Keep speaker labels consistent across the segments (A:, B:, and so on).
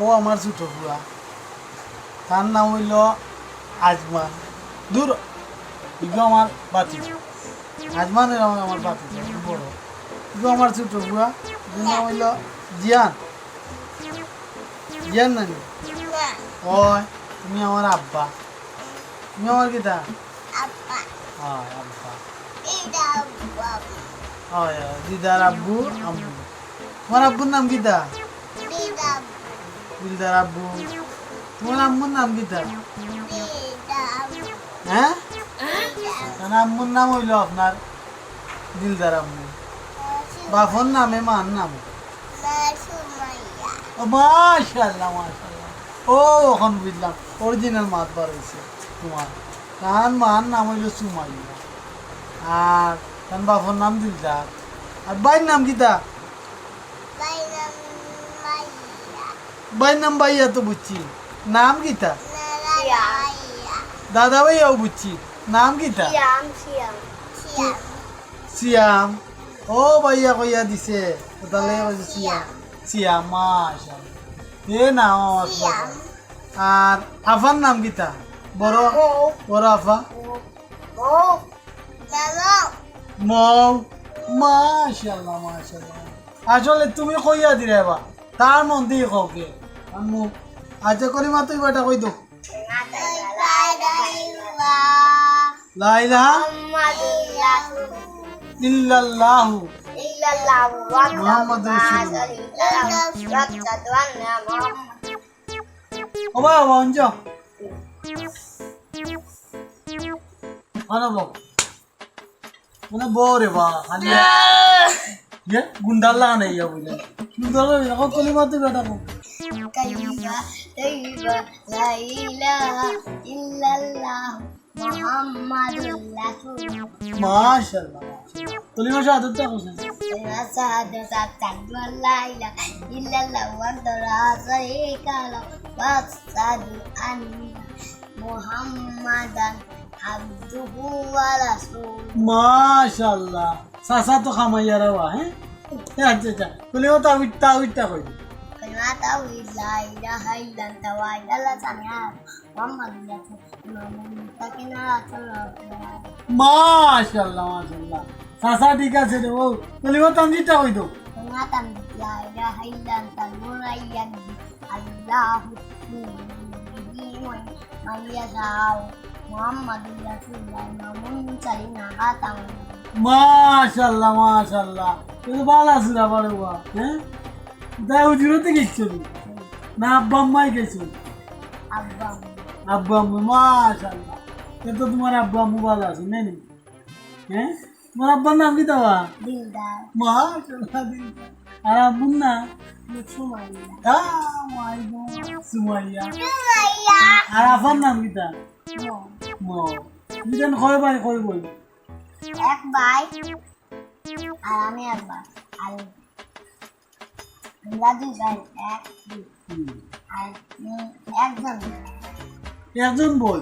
A: ও আমার ছোট বুয়া, তার নাম হইল আজমান। দূর ইগো আমার বাতি, আজমানের আমার বাতি বড়। ইগো আমার ছোট বুয়া, এর নাম হইল জিয়ান। জিয়ান নানি ওই তুমি আমার আব্বা, তুমি আমার কিতা? হয় আব্বা। হয় দিদার আব্বু আম্মু। তোমার আব্বুর নাম কিতা? দিলদার আব্বু। তোমার আম্মুর নাম কিতা? হ্যাঁ, কারণ আম্মুর নাম হইল আপনার দিলদার আম্মু। বাপর নামে মার নাম মাশাআল্লাহ মাশাআল্লাহ। ও এখন বুঝলাম অরিজিনাল মাত বার হয়েছে তোমার। কারণ মার নাম হইল সুমাইয়া, আর কারণ বাপর নাম দিলদার। আর বাইর নাম কিতা? বাইর নাম বাইয়া তো বুঝছি, নাম কিতা? দাদা ভাইয়াও বুঝছি, নাম কিতা? সিয়াম। ও ভাইয়া কইয়া দিছে তাহলে সিয়াম। সিয়াম মাশাআল্লাহ, এ নাম আমার বাবা। আর আফার নাম কিতা? বড় বড় আফা মৌ। মাশাআল্লাহ মাশাআল্লাহ। আসলে তুমি কইয়া দিলে বা তার মন দিয়ে কওকে আম্মু। আচ্ছা করিমা তুই বেটা কই দো। লা ইলাহা ইল্লাল্লাহু মুহাম্মাদুর রাসূলুল্লাহ। ও বাবা অঞ্জ আনা বল মানে বরে বা খালি ये गुंडाला नहीं है बोले गुंडाला को कलिमा तो बेटा को
B: कलिमा तैयबा ला इलाहा इल्लल्लाह मुहम्मदुर रसूलुल्लाह।
A: माशाल्लाह कलिमा शहादत तो है।
B: कलिमा शहादत अशहदु अल्ला इलाहा इल्लल्लाह व ला शरीका लहु व अशहदु अन्ना मुहम्मदन अब्दुहु व रसूलुहु।
A: माशाल्लाह सासा तो खामाया रवा है। अच्छा अच्छा कलिमा ताविटा कोई
B: कलिमा ताविद ला इलाहा इल्लल्लाह व इल्लल्लाह समिया मुहम्मदुर रसूलुल्लाह।
A: माशाल्लाह माशाल्लाह सासा ठीक है रे वो कलिमा तामजीटा कोई दो।
B: कलिमा तामजीद ला इलाहा इल्लल्लाह मुरय्यद अल्लाहु मन यशाउ मुहम्मदुर रसूलुल्लाह मुरसलिन खातम।
A: माशाल्लाह माशाल्लाह तो बाला सुरा बड़े हुआ हैं। दाऊ जरूरत है किसी भी ना अब्बा अम्मा ही कैसे
B: अब्बा
A: अम्मा। माशाल्लाह ये तो तुम्हारा अब्बा अम्मा बाला सुने नहीं हैं। तुम्हारा अब्बा नाम क्या था?
B: दिलदार।
A: माशाल्लाह दिलदार। और अब्बू ना
B: सुमैया।
A: My god Sumaiya.
B: सुमैया।
A: और अफर नाम क्या था?
B: मो।
A: मिलन खोए भाई बोल
B: एक भाई আর আমি একবার আর আমরা দুই ভাই
A: একজন বল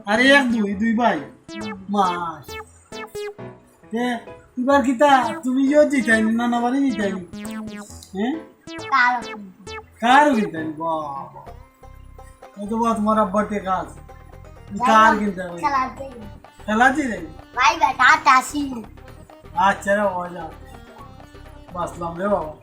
A: আর এক দুই ভাই মাস এবার কিতা তুমি জিতাইনি নানা বাড়ি জিতাইনি হ্যাঁ কার জিতাইনি বাবা তো বাবা তোমার আব্বার টেকা আছে কার কিনতে খেলাচ্ছি রে
B: ভাই বেটা টাসি।
A: আচ্ছা রে বাবা বাসলাম রে বাবা।